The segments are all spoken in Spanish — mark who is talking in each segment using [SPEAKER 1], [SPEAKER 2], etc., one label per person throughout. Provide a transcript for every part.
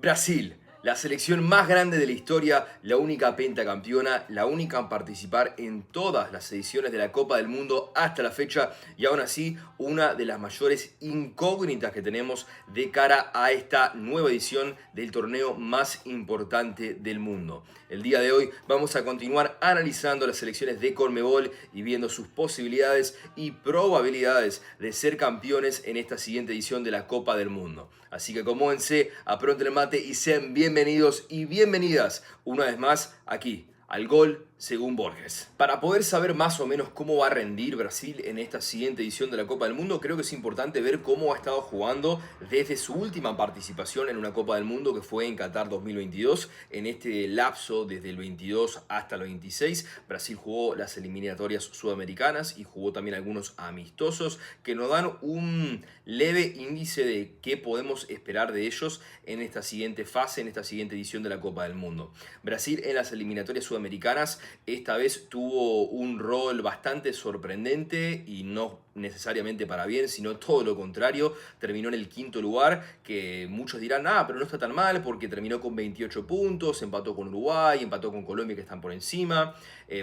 [SPEAKER 1] Brasil, la selección más grande de la historia, la única pentacampeona, la única en participar en todas las ediciones de la Copa del Mundo hasta la fecha y aún así una de las mayores incógnitas que tenemos de cara a esta nueva edición del torneo más importante del mundo. El día de hoy vamos a continuar analizando las selecciones de Conmebol y viendo sus posibilidades y probabilidades de ser campeones en esta siguiente edición de la Copa del Mundo. Así que acomódense, apronten el mate y sean bienvenidos y bienvenidas una vez más aquí al Gol según Borges. Para poder saber más o menos cómo va a rendir Brasil en esta siguiente edición de la Copa del Mundo, creo que es importante ver cómo ha estado jugando desde su última participación en una Copa del Mundo que fue en Qatar 2022. En este lapso, desde el 22 hasta el 26, Brasil jugó las eliminatorias sudamericanas y jugó también algunos amistosos que nos dan un leve índice de qué podemos esperar de ellos en esta siguiente fase, en esta siguiente edición de la Copa del Mundo. Brasil en las eliminatorias sudamericanas esta vez tuvo un rol bastante sorprendente y no necesariamente para bien, sino todo lo contrario. Terminó en el quinto lugar, que muchos dirán, pero no está tan mal porque terminó con 28 puntos, empató con Uruguay, empató con Colombia que están por encima,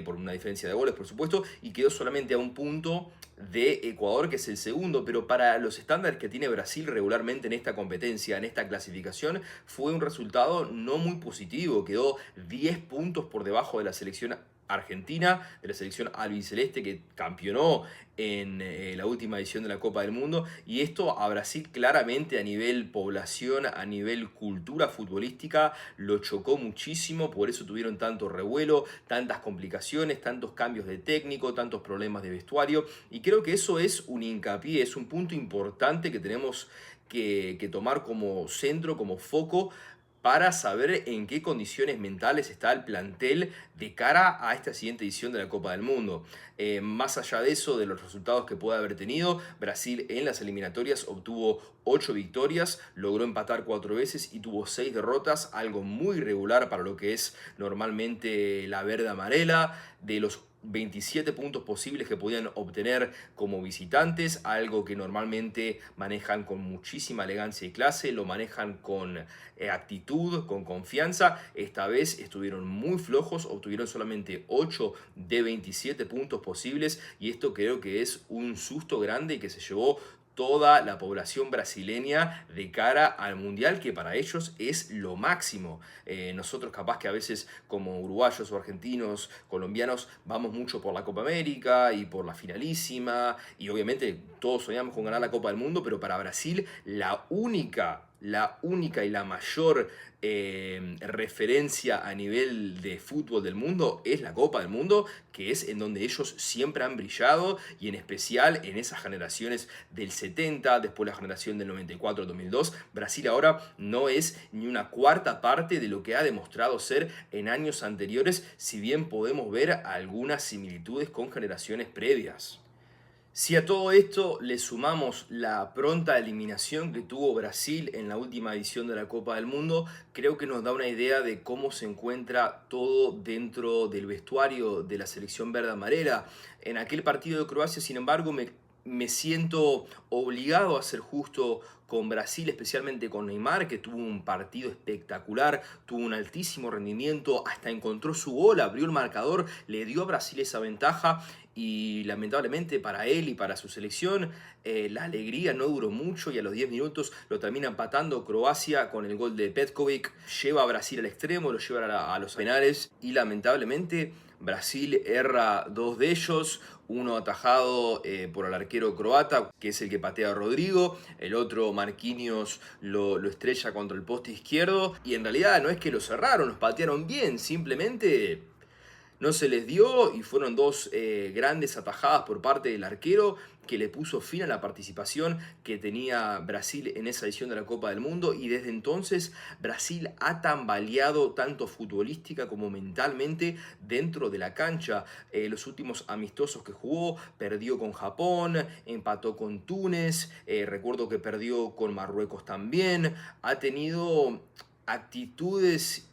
[SPEAKER 1] por una diferencia de goles por supuesto, y quedó solamente a un punto de Ecuador, que es el segundo, pero para los estándares que tiene Brasil regularmente en esta competencia, en esta clasificación, fue un resultado no muy positivo. Quedó 10 puntos por debajo de la selección argentina, de la selección albiceleste que campeonó en la última edición de la Copa del Mundo, y esto a Brasil claramente a nivel población, a nivel cultura futbolística, lo chocó muchísimo. Por eso tuvieron tanto revuelo, tantas complicaciones, tantos cambios de técnico, tantos problemas de vestuario, y creo que eso es un hincapié, es un punto importante que tenemos que tomar como centro, como foco, para saber en qué condiciones mentales está el plantel de cara a esta siguiente edición de la Copa del Mundo. Más allá de eso, de los resultados que puede haber tenido, Brasil en las eliminatorias obtuvo 8 victorias, logró empatar 4 veces y tuvo 6 derrotas, algo muy irregular para lo que es normalmente la verde amarela. De los 27 puntos posibles que podían obtener como visitantes, algo que normalmente manejan con muchísima elegancia y clase, lo manejan con actitud, con confianza. Esta vez estuvieron muy flojos, obtuvieron solamente 8 de 27 puntos posibles, y esto creo que es un susto grande que se llevó toda la población brasileña de cara al Mundial, que para ellos es lo máximo. Nosotros capaz que a veces como uruguayos o argentinos, colombianos, vamos mucho por la Copa América y por la finalísima, y obviamente todos soñamos con ganar la Copa del Mundo, pero para Brasil la única y la mayor referencia a nivel de fútbol del mundo es la Copa del Mundo, que es en donde ellos siempre han brillado, y en especial en esas generaciones del 70, después la generación del 94-2002. Brasil ahora no es ni una cuarta parte de lo que ha demostrado ser en años anteriores, si bien podemos ver algunas similitudes con generaciones previas. Si a todo esto le sumamos la pronta eliminación que tuvo Brasil en la última edición de la Copa del Mundo, creo que nos da una idea de cómo se encuentra todo dentro del vestuario de la selección verde amarela. En aquel partido de Croacia, sin embargo, me siento obligado a ser justo con Brasil, especialmente con Neymar, que tuvo un partido espectacular, tuvo un altísimo rendimiento, hasta encontró su gol, abrió el marcador, le dio a Brasil esa ventaja, y lamentablemente para él y para su selección la alegría no duró mucho, y a los 10 minutos lo termina empatando Croacia con el gol de Petkovic. Lleva a Brasil al extremo, lo lleva a los penales, y lamentablemente Brasil erra 2 de ellos, uno atajado por el arquero croata, que es el que patea a Rodrigo, el otro Marquinhos lo estrella contra el poste izquierdo, y en realidad no es que lo cerraron, los patearon bien, simplemente no se les dio, y fueron 2 grandes atajadas por parte del arquero que le puso fin a la participación que tenía Brasil en esa edición de la Copa del Mundo, y desde entonces Brasil ha tambaleado tanto futbolística como mentalmente dentro de la cancha. Los últimos amistosos que jugó, perdió con Japón, empató con Túnez, recuerdo que perdió con Marruecos también. Ha tenido actitudes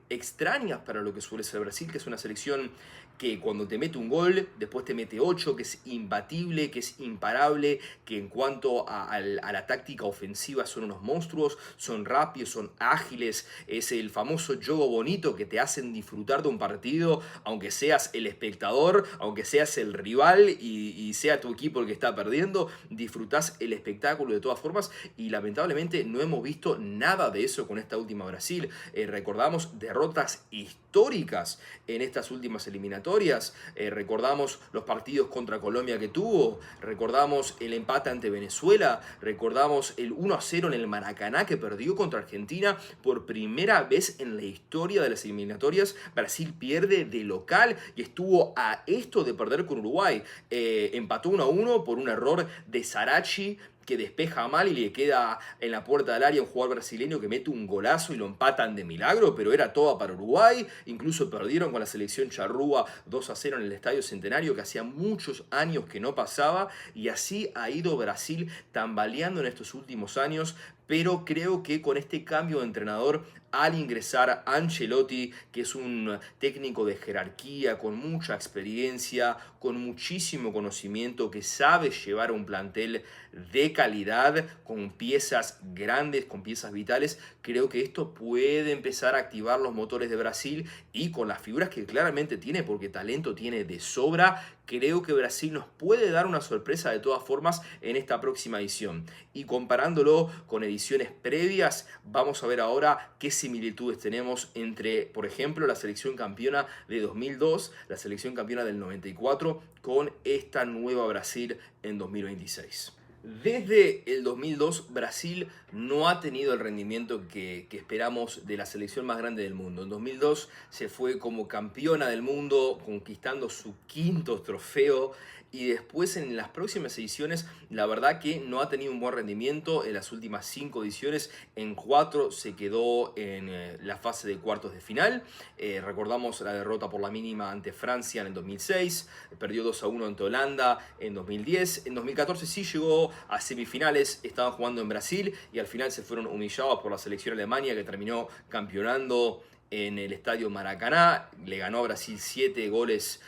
[SPEAKER 1] extrañas para lo que suele ser Brasil, que es una selección que cuando te mete un gol, después te mete 8, que es imbatible, que es imparable, que en cuanto a la táctica ofensiva son unos monstruos, son rápidos, son ágiles, es el famoso juego bonito que te hacen disfrutar de un partido, aunque seas el espectador, aunque seas el rival y sea tu equipo el que está perdiendo, disfrutás el espectáculo de todas formas y lamentablemente no hemos visto nada de eso con esta última Brasil. Recordamos derrotas históricas en estas últimas eliminatorias, recordamos los partidos contra Colombia que tuvo, recordamos el empate ante Venezuela, recordamos el 1-0 en el Maracaná que perdió contra Argentina. Por primera vez en la historia de las eliminatorias, Brasil pierde de local y estuvo a esto de perder con Uruguay. Empató 1-1 por un error de Sarachi, que despeja mal y le queda en la puerta del área un jugador brasileño que mete un golazo y lo empatan de milagro, pero era toda para Uruguay. Incluso perdieron con la selección charrúa 2-0 en el Estadio Centenario, que hacía muchos años que no pasaba, y así ha ido Brasil tambaleando en estos últimos años. Pero creo que con este cambio de entrenador, al ingresar Ancelotti, que es un técnico de jerarquía, con mucha experiencia, con muchísimo conocimiento, que sabe llevar un plantel de calidad, con piezas grandes, con piezas vitales, creo que esto puede empezar a activar los motores de Brasil, y con las figuras que claramente tiene, porque talento tiene de sobra, creo que Brasil nos puede dar una sorpresa de todas formas en esta próxima edición. Y comparándolo con ediciones previas, vamos a ver ahora qué similitudes tenemos entre, por ejemplo, la selección campeona de 2002, la selección campeona del 94, con esta nueva Brasil en 2026. Desde el 2002, Brasil no ha tenido el rendimiento que esperamos de la selección más grande del mundo. En 2002 se fue como campeona del mundo, conquistando su quinto trofeo, y después en las próximas ediciones la verdad que no ha tenido un buen rendimiento. En las últimas 5 ediciones, en 4 se quedó en la fase de cuartos de final. Recordamos la derrota por la mínima ante Francia en el 2006, perdió 2-1 ante Holanda en 2010, en 2014 sí llegó a semifinales, estaban jugando en Brasil y al final se fueron humillados por la selección alemania, que terminó campeonando en el estadio Maracaná. Le ganó a Brasil 7 goles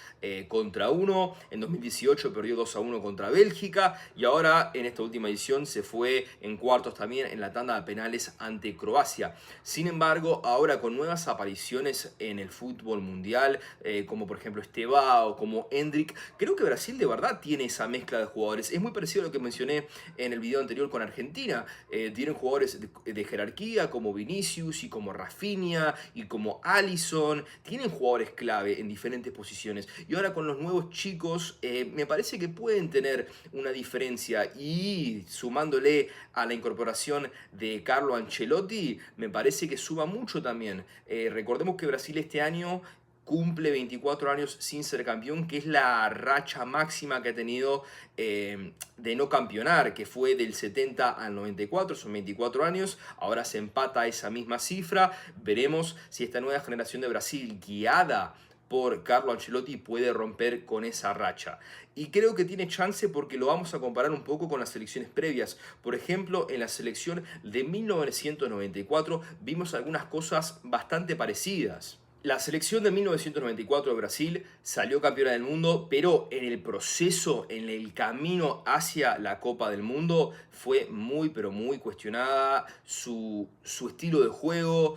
[SPEAKER 1] contra 1. En 2018 perdió 2-1 contra Bélgica, y ahora en esta última edición se fue en cuartos también en la tanda de penales ante Croacia. Sin embargo, ahora con nuevas apariciones en el fútbol mundial, como por ejemplo Estevao, como Endrick, creo que Brasil de verdad tiene esa mezcla de jugadores. Es muy parecido a lo que mencioné en el video anterior con Argentina. Tienen jugadores de jerarquía como Vinicius y como Rafinha y como Alisson. Tienen jugadores clave en diferentes posiciones. Y ahora con los nuevos chicos, me parece que pueden tener una diferencia. Y sumándole a la incorporación de Carlo Ancelotti, me parece que suma mucho también. Recordemos que Brasil este año cumple 24 años sin ser campeón, que es la racha máxima que ha tenido de no campeonar, que fue del 70 al 94, son 24 años, ahora se empata esa misma cifra. Veremos si esta nueva generación de Brasil, guiada por Carlo Ancelotti, puede romper con esa racha. Y creo que tiene chance porque lo vamos a comparar un poco con las selecciones previas. Por ejemplo, en la selección de 1994 vimos algunas cosas bastante parecidas. La selección de 1994 de Brasil salió campeona del mundo, pero en el proceso, en el camino hacia la Copa del Mundo, fue muy, pero muy cuestionada su estilo de juego.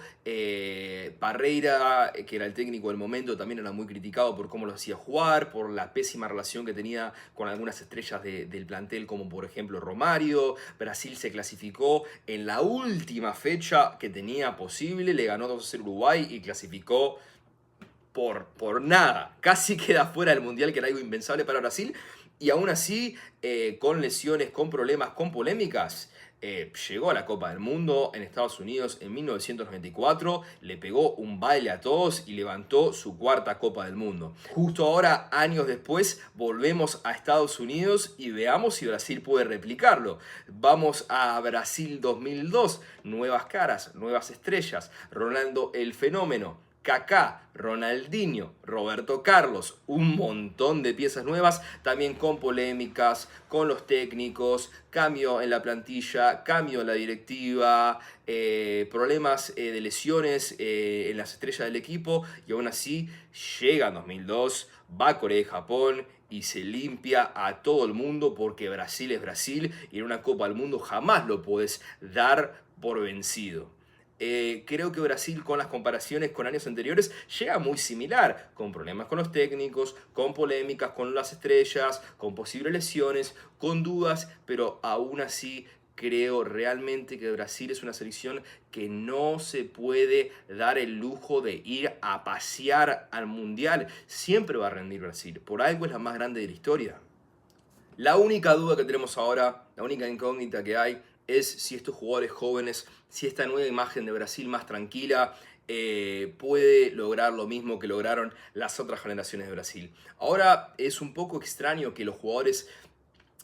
[SPEAKER 1] Parreira, que era el técnico del momento, también era muy criticado por cómo lo hacía jugar, por la pésima relación que tenía con algunas estrellas del plantel, como por ejemplo Romario. Brasil se clasificó en la última fecha que tenía posible, le ganó 2-0 Uruguay y clasificó por nada. Casi queda fuera del Mundial, que era algo impensable para Brasil. Y aún así, con lesiones, con problemas, con polémicas, llegó a la Copa del Mundo en Estados Unidos en 1994, le pegó un baile a todos y levantó su cuarta Copa del Mundo. Justo ahora, años después, volvemos a Estados Unidos y veamos si Brasil puede replicarlo. Vamos a Brasil 2002, nuevas caras, nuevas estrellas, Ronaldo el Fenómeno, Kaká, Ronaldinho, Roberto Carlos, un montón de piezas nuevas, también con polémicas, con los técnicos, cambio en la plantilla, cambio en la directiva, problemas de lesiones en las estrellas del equipo, y aún así llega en 2002, va a Corea y Japón y se limpia a todo el mundo, porque Brasil es Brasil y en una Copa del Mundo jamás lo puedes dar por vencido. Creo que Brasil, con las comparaciones con años anteriores, llega muy similar, con problemas con los técnicos, con polémicas con las estrellas, con posibles lesiones, con dudas, pero aún así creo realmente que Brasil es una selección que no se puede dar el lujo de ir a pasear al Mundial. Siempre va a rendir Brasil, por algo es la más grande de la historia. La única duda que tenemos ahora, la única incógnita que hay, es si estos jugadores jóvenes, si esta nueva imagen de Brasil más tranquila puede lograr lo mismo que lograron las otras generaciones de Brasil. Ahora es un poco extraño que los jugadores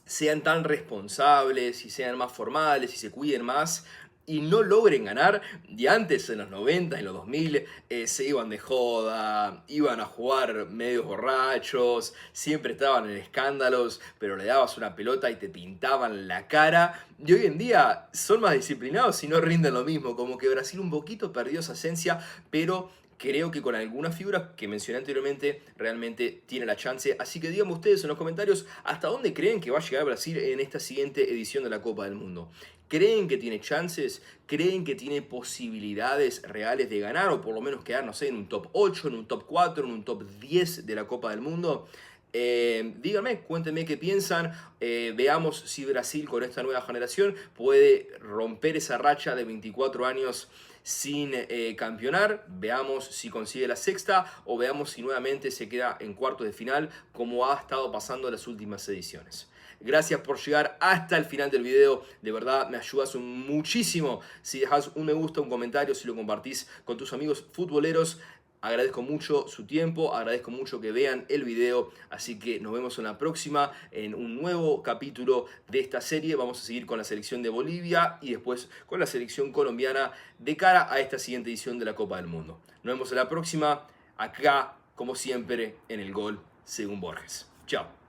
[SPEAKER 1] sean tan responsables y sean más formales y se cuiden más y no logren ganar. Y antes, en los 90, en los 2000, se iban de joda, iban a jugar medios borrachos, siempre estaban en escándalos, pero le dabas una pelota y te pintaban la cara. Y hoy en día son más disciplinados y no rinden lo mismo, como que Brasil un poquito perdió esa esencia, pero creo que con algunas figuras que mencioné anteriormente realmente tiene la chance. Así que díganme ustedes en los comentarios hasta dónde creen que va a llegar Brasil en esta siguiente edición de la Copa del Mundo. ¿Creen que tiene chances? ¿Creen que tiene posibilidades reales de ganar o por lo menos quedar, no sé, en un top 8, en un top 4, en un top 10 de la Copa del Mundo? Díganme, cuéntenme qué piensan. Veamos si Brasil con esta nueva generación puede romper esa racha de 24 años sin campeonar. Veamos si consigue la sexta o veamos si nuevamente se queda en cuartos de final como ha estado pasando en las últimas ediciones. Gracias por llegar hasta el final del video, de verdad me ayudas muchísimo si dejas un me gusta, un comentario, si lo compartís con tus amigos futboleros. Agradezco mucho su tiempo, agradezco mucho que vean el video, así que nos vemos en la próxima, en un nuevo capítulo de esta serie. Vamos a seguir con la selección de Bolivia y después con la selección colombiana de cara a esta siguiente edición de la Copa del Mundo. Nos vemos en la próxima, acá, como siempre, en el Gol Según Borges. Chao.